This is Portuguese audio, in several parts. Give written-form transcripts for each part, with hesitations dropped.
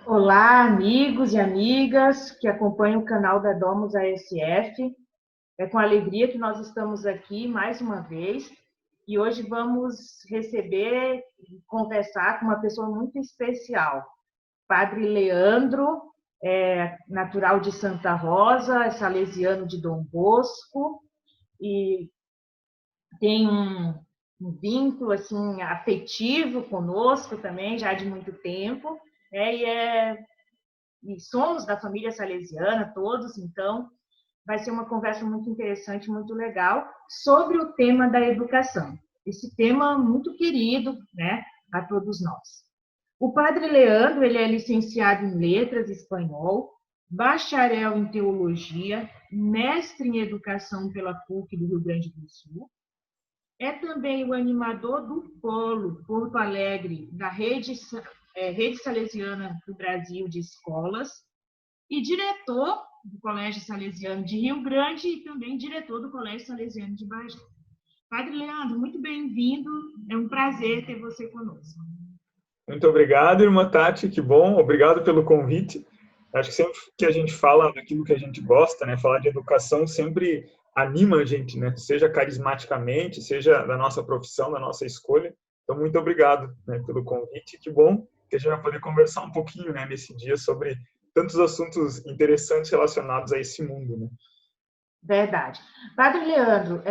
Olá, amigos e amigas que acompanham o canal da Domus ASF. É com alegria que nós estamos aqui mais uma vez e hoje vamos receber e conversar com uma pessoa muito especial, Padre Leandro, natural de Santa Rosa, é salesiano de Dom Bosco e tem um vínculo assim afetivo conosco também já de muito tempo, e somos da família salesiana todos, então vai ser uma conversa muito interessante, muito legal, sobre o tema da educação. Esse tema muito querido, né, a todos nós. O padre Leandro, ele é licenciado em Letras Espanhol, bacharel em Teologia, mestre em Educação pela PUC do Rio Grande do Sul, é também o animador do Polo Porto Alegre, da Rede Salesiana do Brasil de Escolas, e diretor do Colégio Salesiano de Rio Grande e também diretor do Colégio Salesiano de Bagé. Padre Leandro, muito bem-vindo, é um prazer ter você conosco. Muito obrigado, irmã Tati, que bom, obrigado pelo convite. Acho que sempre que a gente fala daquilo que a gente gosta, né, falar de educação sempre anima a gente, né, seja carismaticamente, seja da nossa profissão, da nossa escolha. Então, muito obrigado, né, pelo convite, que bom que a gente vai poder conversar um pouquinho, né, nesse dia sobre tantos assuntos interessantes relacionados a esse mundo, né. Verdade. Padre Leandro,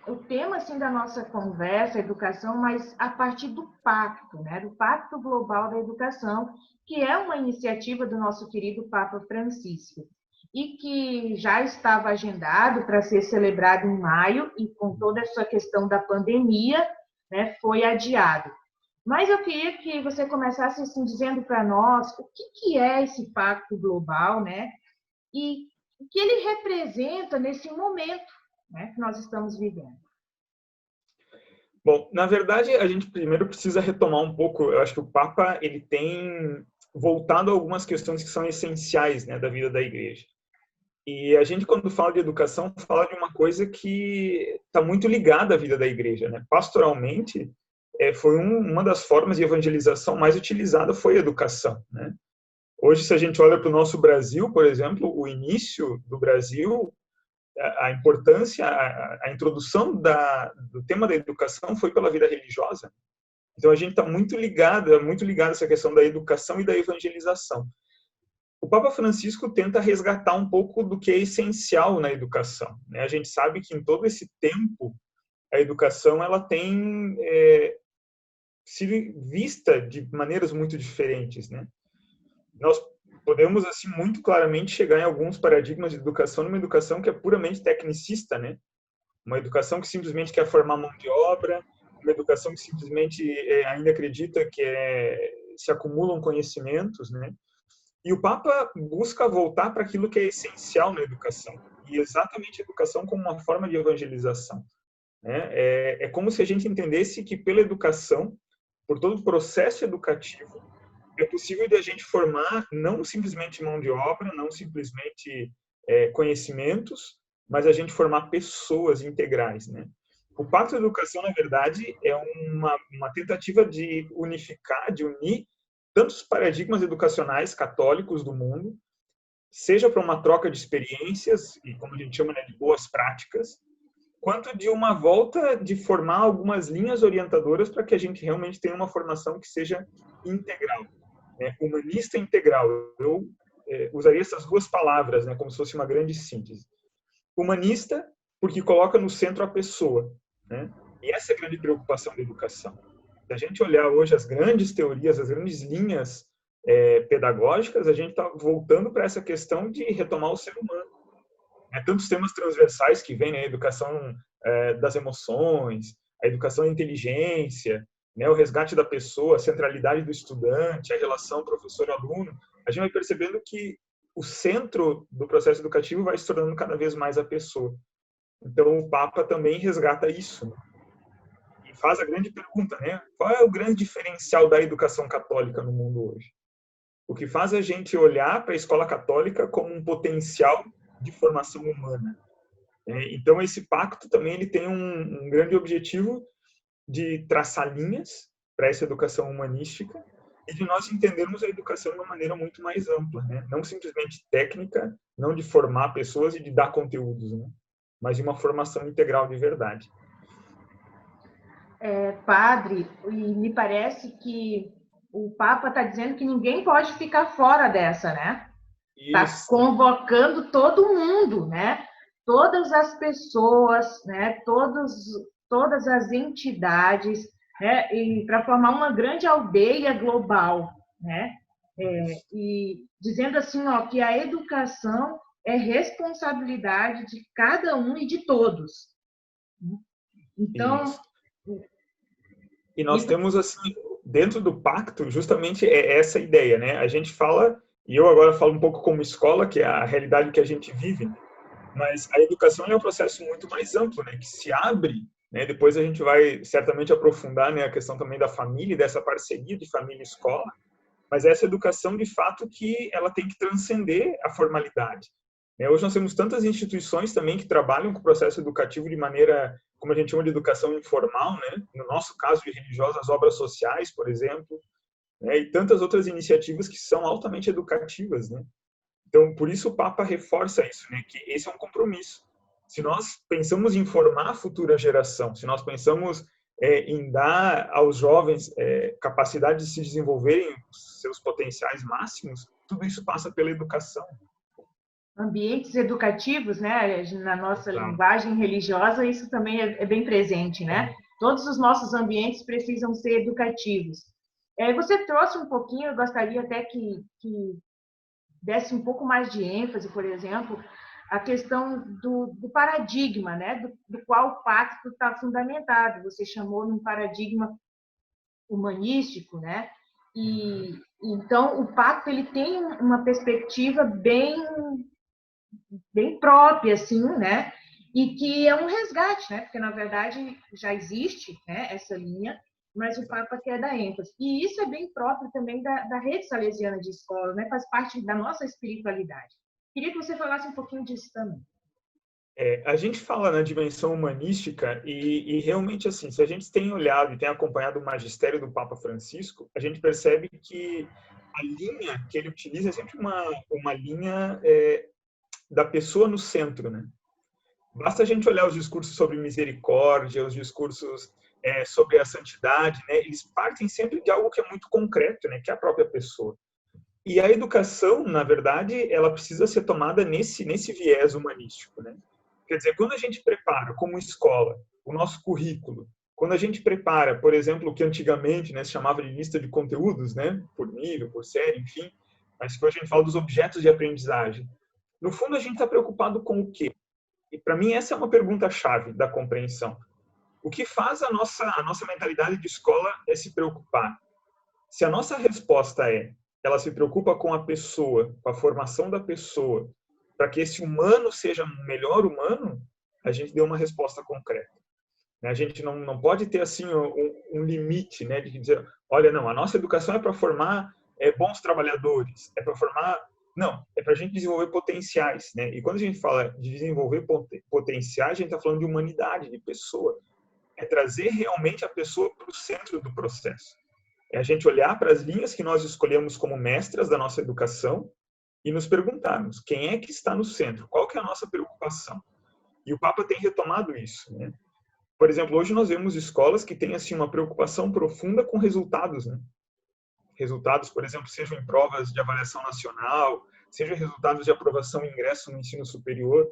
o tema assim, da nossa conversa é educação, mas a partir do pacto, né, do Pacto Global da Educação, que é uma iniciativa do nosso querido Papa Francisco, e que já estava agendado para ser celebrado em maio, e com toda essa questão da pandemia, né, foi adiado. Mas eu queria que você começasse assim, dizendo para nós o que é esse Pacto Global, né? E o que ele representa nesse momento, né, que nós estamos vivendo. Bom, na verdade, a gente primeiro precisa retomar um pouco, eu acho que o Papa ele tem voltado a algumas questões que são essenciais, né, da vida da igreja. E a gente, quando fala de educação, fala de uma coisa que está muito ligada à vida da igreja, né? Pastoralmente, foi uma das formas de evangelização mais utilizada foi a educação, né? Hoje, se a gente olha para o nosso Brasil, por exemplo, o início do Brasil, a importância, a introdução do tema da educação foi pela vida religiosa. Então, a gente está muito ligado a essa questão da educação e da evangelização. O Papa Francisco tenta resgatar um pouco do que é essencial na educação, né? A gente sabe que em todo esse tempo a educação ela tem sido vista de maneiras muito diferentes, né? Nós podemos assim muito claramente chegar em alguns paradigmas de educação, numa educação que é puramente tecnicista, né? Uma educação que simplesmente quer formar mão de obra, uma educação que simplesmente ainda acredita que se acumulam conhecimentos, né? E o Papa busca voltar para aquilo que é essencial na educação, e exatamente a educação como uma forma de evangelização, né? É como se a gente entendesse que pela educação, por todo o processo educativo, é possível de a gente formar não simplesmente mão de obra, não simplesmente conhecimentos, mas a gente formar pessoas integrais, né? O Pacto de Educação, na verdade, é uma tentativa de unificar, de unir tantos paradigmas educacionais católicos do mundo, seja para uma troca de experiências, e como a gente chama, né, de boas práticas, quanto de uma volta de formar algumas linhas orientadoras para que a gente realmente tenha uma formação que seja integral, né, humanista integral. Eu usaria essas duas palavras, né, como se fosse uma grande síntese. Humanista, porque coloca no centro a pessoa, né? E essa é a grande preocupação da educação. Se a gente olhar hoje as grandes teorias, as grandes linhas pedagógicas, a gente está voltando para essa questão de retomar o ser humano. Tantos temas transversais que vêm, né? A educação das emoções, a educação da inteligência, né? O resgate da pessoa, a centralidade do estudante, a relação professor-aluno. A gente vai percebendo que o centro do processo educativo vai se tornando cada vez mais a pessoa. Então, o Papa também resgata isso, né? E faz a grande pergunta, né? Qual é o grande diferencial da educação católica no mundo hoje? O que faz a gente olhar para a escola católica como um potencial de formação humana. Então, esse pacto também ele tem um grande objetivo de traçar linhas para essa educação humanística e de nós entendermos a educação de uma maneira muito mais ampla, né? Não simplesmente técnica, não de formar pessoas e de dar conteúdos, né? Mas de uma formação integral de verdade. Padre, e me parece que o Papa está dizendo que ninguém pode ficar fora dessa, né? Está convocando todo mundo, né? Todas as pessoas, né? Todas as entidades, né? E para formar uma grande aldeia global, né? E dizendo assim, ó, que a educação é responsabilidade de cada um e de todos. Então, isso. E nós temos, assim, dentro do pacto, justamente essa ideia, né? A gente fala, e eu agora falo um pouco como escola, que é a realidade que a gente vive, mas a educação é um processo muito mais amplo, né? Que se abre, né? Depois a gente vai certamente aprofundar, né, a questão também da família, dessa parceria de família e escola, mas essa educação, de fato, que ela tem que transcender a formalidade. Hoje nós temos tantas instituições também que trabalham com o processo educativo de maneira, como a gente chama de educação informal, né? No nosso caso de religiosas, obras sociais, por exemplo, né? E tantas outras iniciativas que são altamente educativas, né? Então, por isso o Papa reforça isso, né? Que esse é um compromisso. Se nós pensamos em formar a futura geração, se nós pensamos em dar aos jovens capacidade de se desenvolverem seus potenciais máximos, tudo isso passa pela educação. Ambientes educativos, né? Na nossa linguagem religiosa, isso também é bem presente, né? Todos os nossos ambientes precisam ser educativos. Você trouxe um pouquinho, eu gostaria até que desse um pouco mais de ênfase, por exemplo, a questão do paradigma, né? Do qual o pacto está fundamentado. Você chamou num paradigma humanístico, né? E então o pacto ele tem uma perspectiva bem própria, assim, né? E que é um resgate, né? Porque, na verdade, já existe, né, essa linha, mas o Papa quer dar ênfase. E isso é bem próprio também da rede salesiana de escolas, né? Faz parte da nossa espiritualidade. Queria que você falasse um pouquinho disso também. A gente fala na dimensão humanística e realmente, assim, se a gente tem olhado e tem acompanhado o magistério do Papa Francisco, a gente percebe que a linha que ele utiliza é sempre uma linha da pessoa no centro, né? Basta a gente olhar os discursos sobre misericórdia, os discursos sobre a santidade, né? Eles partem sempre de algo que é muito concreto, né? Que é a própria pessoa. E a educação, na verdade, ela precisa ser tomada nesse viés humanístico, né? Quer dizer, quando a gente prepara como escola o nosso currículo, quando a gente prepara, por exemplo, o que antigamente, né, se chamava de lista de conteúdos, né? Por nível, por série, enfim, mas que hoje a gente fala dos objetos de aprendizagem. No fundo, a gente está preocupado com o quê? E para mim essa é uma pergunta-chave da compreensão. O que faz a nossa mentalidade de escola é se preocupar. Se a nossa resposta ela se preocupa com a pessoa, com a formação da pessoa, para que esse humano seja um melhor humano, a gente deu uma resposta concreta. A gente não pode ter assim um limite, né, de dizer, olha, não, a nossa educação é para formar bons trabalhadores, é para formar... Não, é para a gente desenvolver potenciais, né? E quando a gente fala de desenvolver potenciais, a gente está falando de humanidade, de pessoa. É trazer realmente a pessoa para o centro do processo. É a gente olhar para as linhas que nós escolhemos como mestras da nossa educação e nos perguntarmos quem é que está no centro, qual que é a nossa preocupação. E o Papa tem retomado isso, né? Por exemplo, hoje nós vemos escolas que têm assim uma preocupação profunda com resultados, né? Resultados, por exemplo, sejam em provas de avaliação nacional, sejam resultados de aprovação e ingresso no ensino superior.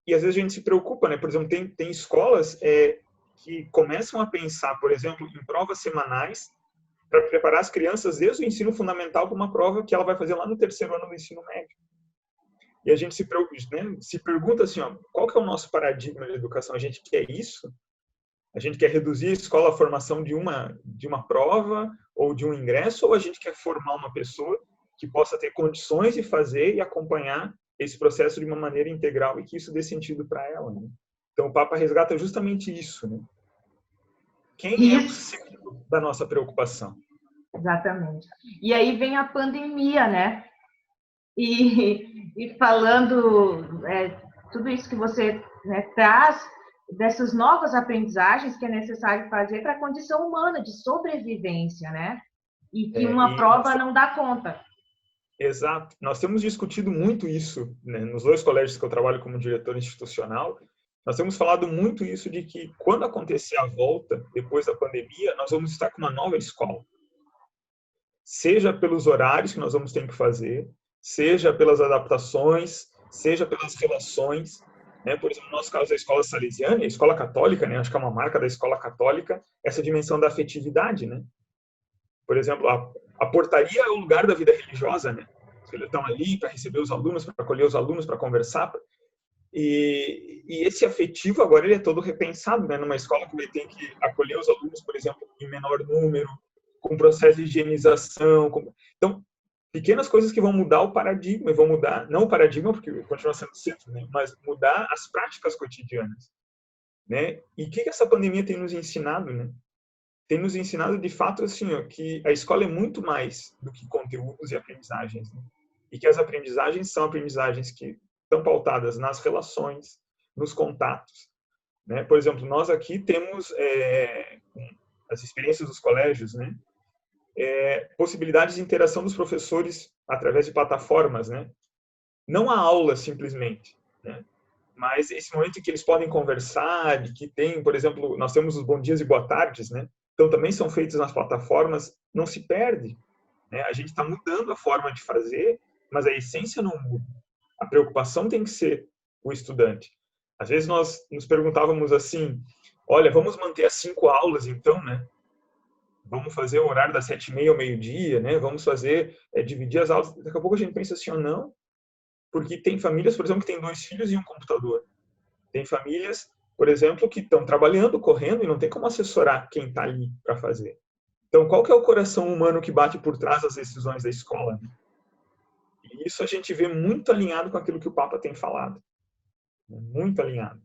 E às vezes a gente se preocupa, né? Por exemplo, tem escolas que começam a pensar, por exemplo, em provas semanais para preparar as crianças desde o ensino fundamental para uma prova que ela vai fazer lá no terceiro ano do ensino médio. E a gente se pergunta assim, ó, qual que é o nosso paradigma de educação? A gente quer isso? A gente quer reduzir a escola à formação de uma prova ou de um ingresso, ou a gente quer formar uma pessoa que possa ter condições de fazer e acompanhar esse processo de uma maneira integral e que isso dê sentido para ela, né? Então o Papa resgata justamente isso, né? Quem é o centro da nossa preocupação? Exatamente. E aí vem a pandemia, né? E falando tudo isso que você, né, traz, dessas novas aprendizagens que é necessário fazer para a condição humana de sobrevivência, né? e que uma prova não dá conta. Exato. Nós temos discutido muito isso, né, nos 2 colégios que eu trabalho como diretor institucional. Nós temos falado muito isso de que quando acontecer a volta, depois da pandemia, nós vamos estar com uma nova escola. Seja pelos horários que nós vamos ter que fazer, seja pelas adaptações, seja pelas relações. Né? Por exemplo, no nosso caso, a escola salesiana, a escola católica, né? Acho que é uma marca da escola católica, essa dimensão da afetividade. Né? Por exemplo, a portaria é o lugar da vida religiosa. Né? Eles estão ali para receber os alunos, para acolher os alunos, para conversar. E esse afetivo agora ele é todo repensado, né? Numa escola que ele tem que acolher os alunos, por exemplo, em menor número, com processo de higienização. Então, pequenas coisas que vão mudar o paradigma, e vão mudar, não o paradigma, porque continua sendo centro, né? Mas mudar as práticas cotidianas. Né? E o que essa pandemia tem nos ensinado? Né? Tem nos ensinado, de fato, assim, ó, que a escola é muito mais do que conteúdos e aprendizagens. Né? E que as aprendizagens são aprendizagens que estão pautadas nas relações, nos contatos. Né? Por exemplo, nós aqui temos as experiências dos colégios, né? Possibilidades de interação dos professores através de plataformas. Né? Não a aula, simplesmente, né? Mas esse momento em que eles podem conversar, de que tem, por exemplo, nós temos os bom dias e boa tardes, né? Então também são feitos nas plataformas, não se perde. Né? A gente está mudando a forma de fazer, mas a essência não muda. A preocupação tem que ser o estudante. Às vezes nós nos perguntávamos assim, olha, vamos manter as 5 aulas então, né? Vamos fazer o horário das 7h30 ao meio-dia, né? Vamos fazer, dividir as aulas. Daqui a pouco a gente pensa assim, não, porque tem famílias, por exemplo, que têm 2 filhos e um computador. Tem famílias, por exemplo, que estão trabalhando, correndo, e não tem como assessorar quem está ali para fazer. Então, qual que é o coração humano que bate por trás das decisões da escola? Né? E isso a gente vê muito alinhado com aquilo que o Papa tem falado. Muito alinhado.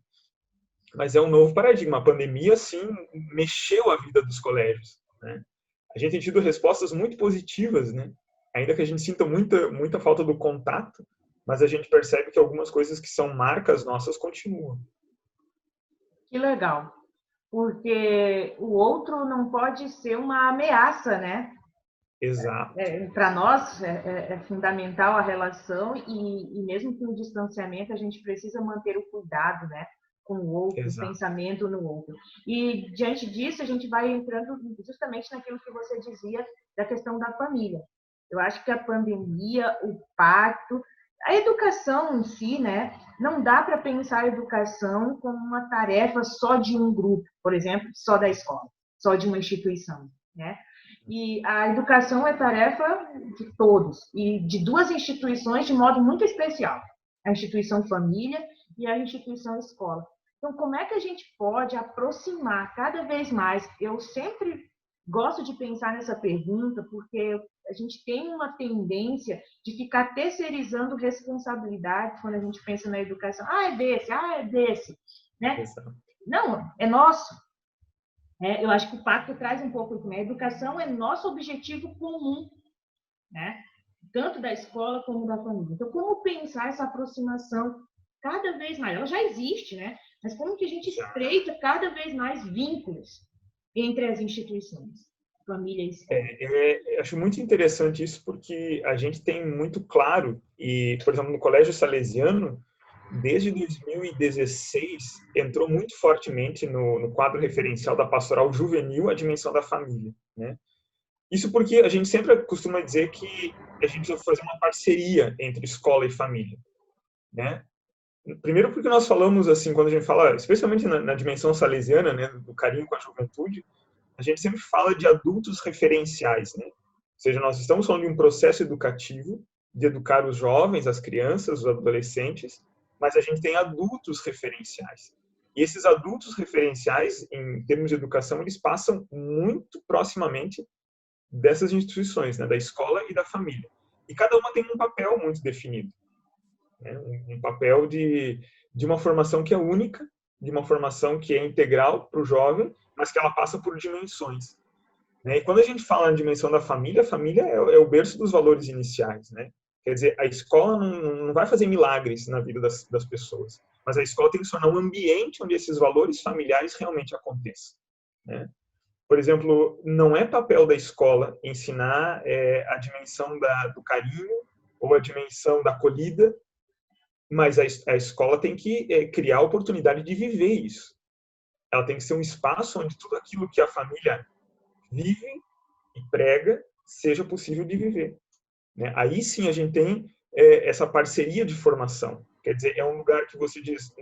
Mas é um novo paradigma. A pandemia, sim, mexeu a vida dos colégios. Né? A gente tem tido respostas muito positivas, né? Ainda que a gente sinta muita falta do contato, mas a gente percebe que algumas coisas que são marcas nossas continuam. Que legal. Porque o outro não pode ser uma ameaça, né? Exato. Para nós é fundamental a relação e mesmo com o distanciamento a gente precisa manter o cuidado, né, com o outro, Exato. o pensamento no outro. E diante disso a gente vai entrando justamente naquilo que você dizia da questão da família. Eu acho que a pandemia, o pacto, a educação em si, né, não dá para pensar a educação como uma tarefa só de um grupo, por exemplo, só da escola, só de uma instituição, né? E a educação é tarefa de todos e de 2 instituições de modo muito especial, a instituição família e a instituição escola. Então, como é que a gente pode aproximar cada vez mais? Eu sempre gosto de pensar nessa pergunta porque a gente tem uma tendência de ficar terceirizando responsabilidades quando a gente pensa na educação. É desse, né? Exato. Não, é nosso. Eu acho que o pacto traz um pouco isso, né? A educação é nosso objetivo comum, né? Tanto da escola como da família. Então, como pensar essa aproximação cada vez mais? Ela já existe, né? Mas como que a gente espreita cada vez mais vínculos entre as instituições, família e escola? Eu acho muito interessante isso porque a gente tem muito claro, e, por exemplo, no Colégio Salesiano, desde 2016, entrou muito fortemente no quadro referencial da pastoral juvenil a dimensão da família. Né? Isso porque a gente sempre costuma dizer que a gente precisa fazer uma parceria entre escola e família. Né? Primeiro porque nós falamos, assim, quando a gente fala, especialmente na dimensão salesiana, né, do carinho com a juventude, a gente sempre fala de adultos referenciais. Né? Ou seja, nós estamos falando de um processo educativo, de educar os jovens, as crianças, os adolescentes, mas a gente tem adultos referenciais. E esses adultos referenciais, em termos de educação, eles passam muito proximamente dessas instituições, né, da escola e da família. E cada uma tem um papel muito definido. Né, um papel de uma formação que é única, de uma formação que é integral para o jovem, mas que ela passa por dimensões. Né? E quando a gente fala na dimensão da família, a família é o berço dos valores iniciais, né? Quer dizer, a escola não vai fazer milagres na vida das pessoas, mas a escola tem que se tornar um ambiente onde esses valores familiares realmente aconteçam. Né? Por exemplo, não é papel da escola ensinar a dimensão do carinho ou a dimensão da acolhida, mas a escola tem que criar a oportunidade de viver isso. Ela tem que ser um espaço onde tudo aquilo que a família vive e prega seja possível de viver, né? Aí sim a gente tem essa parceria de formação. Quer dizer, é um lugar que você diz,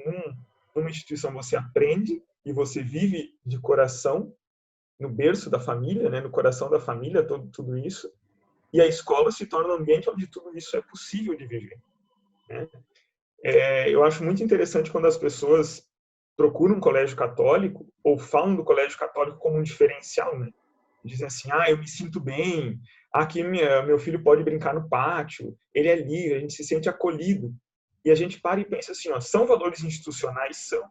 numa instituição você aprende e você vive de coração, no berço da família, né, no coração da família, tudo isso, e a escola se torna um ambiente onde tudo isso é possível de viver, né? Eu acho muito interessante quando as pessoas procuram um colégio católico ou falam do colégio católico como um diferencial, né? Dizem assim, eu me sinto bem, aqui meu filho pode brincar no pátio, ele é livre, a gente se sente acolhido. E a gente para e pensa assim, são valores institucionais? São.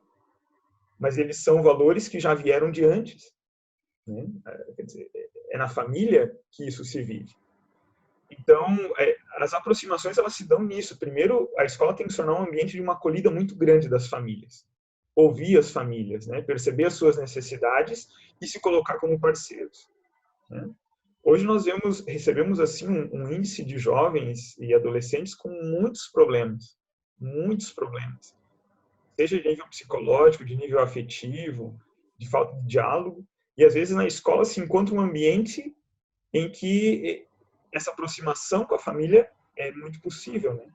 Mas eles são valores que já vieram de antes, né? Quer dizer, é na família que isso se vive. Então, as aproximações elas se dão nisso. Primeiro, a escola tem que se tornar um ambiente de uma acolhida muito grande das famílias. Ouvir as famílias, né? Perceber as suas necessidades e se colocar como parceiros, né? Hoje nós recebemos assim um índice de jovens e adolescentes com muitos problemas, seja de nível psicológico, de nível afetivo, de falta de diálogo, e às vezes na escola se encontra um ambiente em que essa aproximação com a família é muito possível, né?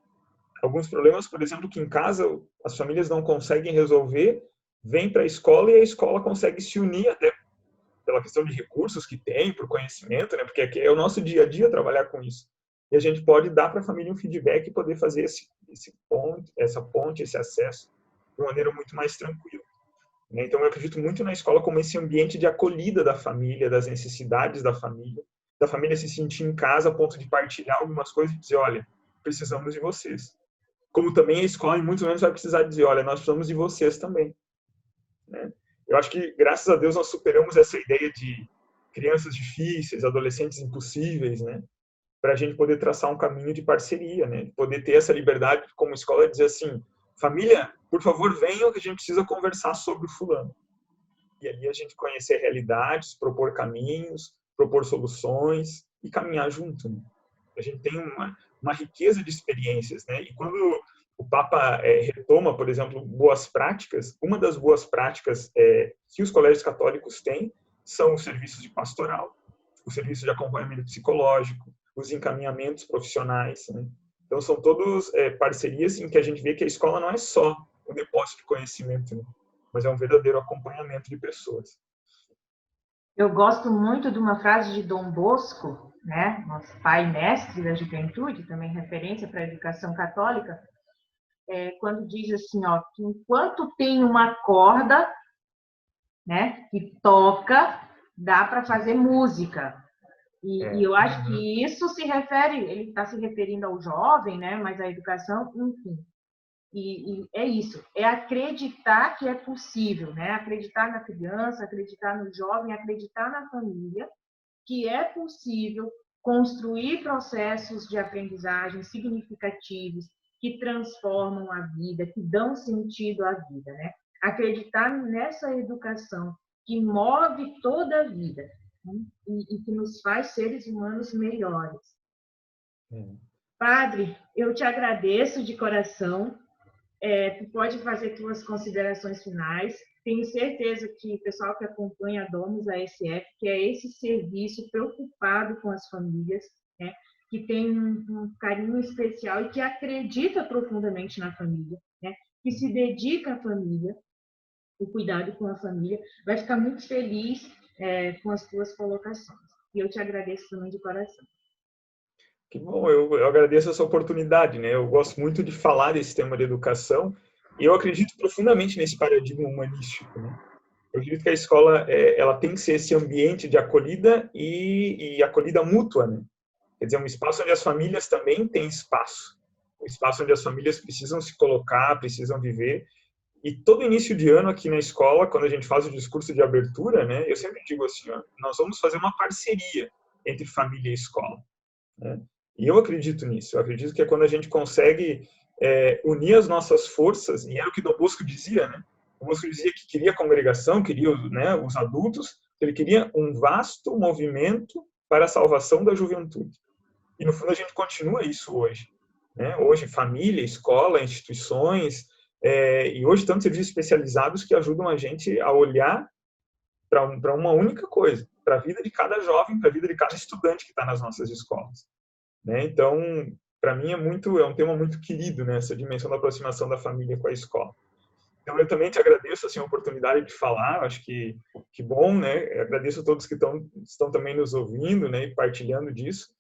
Alguns problemas, por exemplo, que em casa as famílias não conseguem resolver, vêm para a escola e a escola consegue se unir até pela questão de recursos que tem, por conhecimento, né? Porque aqui é o nosso dia a dia trabalhar com isso. E a gente pode dar para a família um feedback e poder fazer essa ponte, esse acesso de uma maneira muito mais tranquila, né? Então, eu acredito muito na escola como esse ambiente de acolhida da família, das necessidades da família se sentir em casa a ponto de partilhar algumas coisas e dizer, olha, precisamos de vocês. Como também a escola, em muitos momentos, vai precisar dizer, olha, nós precisamos de vocês também, né? Eu acho que, graças a Deus, nós superamos essa ideia de crianças difíceis, adolescentes impossíveis, né? Para a gente poder traçar um caminho de parceria, né? Poder ter essa liberdade como escola de dizer assim, família, por favor, venham que a gente precisa conversar sobre o fulano. E ali a gente conhecer realidades, propor caminhos, propor soluções e caminhar junto, né? A gente tem uma riqueza de experiências, né? E quando o Papa retoma, por exemplo, boas práticas, uma das boas práticas que os colégios católicos têm são os serviços de pastoral, os serviços de acompanhamento psicológico, os encaminhamentos profissionais, né? Então, são todos parcerias em que a gente vê que a escola não é só um depósito de conhecimento, né? Mas é um verdadeiro acompanhamento de pessoas. Eu gosto muito de uma frase de Dom Bosco, né, nosso pai e mestre da juventude, também referência para a educação católica, quando diz assim, que enquanto tem uma corda, né, que toca, dá para fazer música. E eu acho que isso se refere, ele está se referindo ao jovem, né, mas a educação, enfim. E é isso, é acreditar que é possível, né? Acreditar na criança, acreditar no jovem, acreditar na família, que é possível construir processos de aprendizagem significativos, que transformam a vida, que dão sentido à vida, né? Acreditar nessa educação que move toda a vida, né? E que nos faz seres humanos melhores. Padre, eu te agradeço de coração. Tu pode fazer suas considerações finais. Tenho certeza que o pessoal que acompanha a Domus ASF, que é esse serviço preocupado com as famílias, né, que tem um carinho especial e que acredita profundamente na família, né, que se dedica à família, o cuidado com a família, vai ficar muito feliz com as tuas colocações. E eu te agradeço também de coração. Que bom, eu agradeço essa oportunidade, né? Eu gosto muito de falar desse tema de educação e eu acredito profundamente nesse paradigma humanístico, né? Eu acredito que a escola ela tem que ser esse ambiente de acolhida e acolhida mútua, né? Quer dizer, um espaço onde as famílias também têm espaço, um espaço onde as famílias precisam se colocar, precisam viver. E todo início de ano aqui na escola, quando a gente faz o discurso de abertura, né? Eu sempre digo assim, nós vamos fazer uma parceria entre família e escola, né? E eu acredito nisso. Eu acredito que é quando a gente consegue unir as nossas forças, e era o que Dom Bosco dizia, né? Dom Bosco dizia que queria a congregação, queria, né, os adultos, Ele queria um vasto movimento para a salvação da juventude. E, no fundo, a gente continua isso hoje. Né? Hoje, família, escola, instituições, e hoje tantos serviços especializados que ajudam a gente a olhar para uma única coisa, para a vida de cada jovem, para a vida de cada estudante que está nas nossas escolas. Né? Então, para mim, é um tema muito querido, né? Essa dimensão da aproximação da família com a escola. Então, eu também te agradeço assim, a oportunidade de falar, acho que bom, né? Eu agradeço a todos que estão também nos ouvindo, né? E partilhando disso.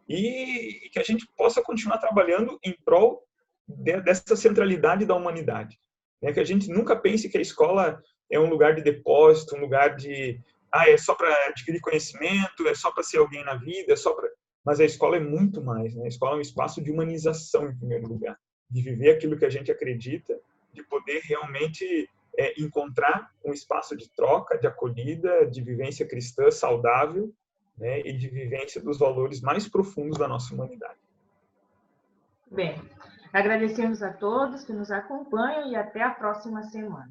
E que a gente possa continuar trabalhando em prol dessa centralidade da humanidade. Né? Que a gente nunca pense que a escola é um lugar de depósito, um lugar de é só para adquirir conhecimento, é só para ser alguém na vida, mas a escola é muito mais, né? A escola é um espaço de humanização, em primeiro lugar, de viver aquilo que a gente acredita, de poder realmente encontrar um espaço de troca, de acolhida, de vivência cristã saudável, né? E de vivência dos valores mais profundos da nossa humanidade. Bem, agradecemos a todos que nos acompanham e até a próxima semana.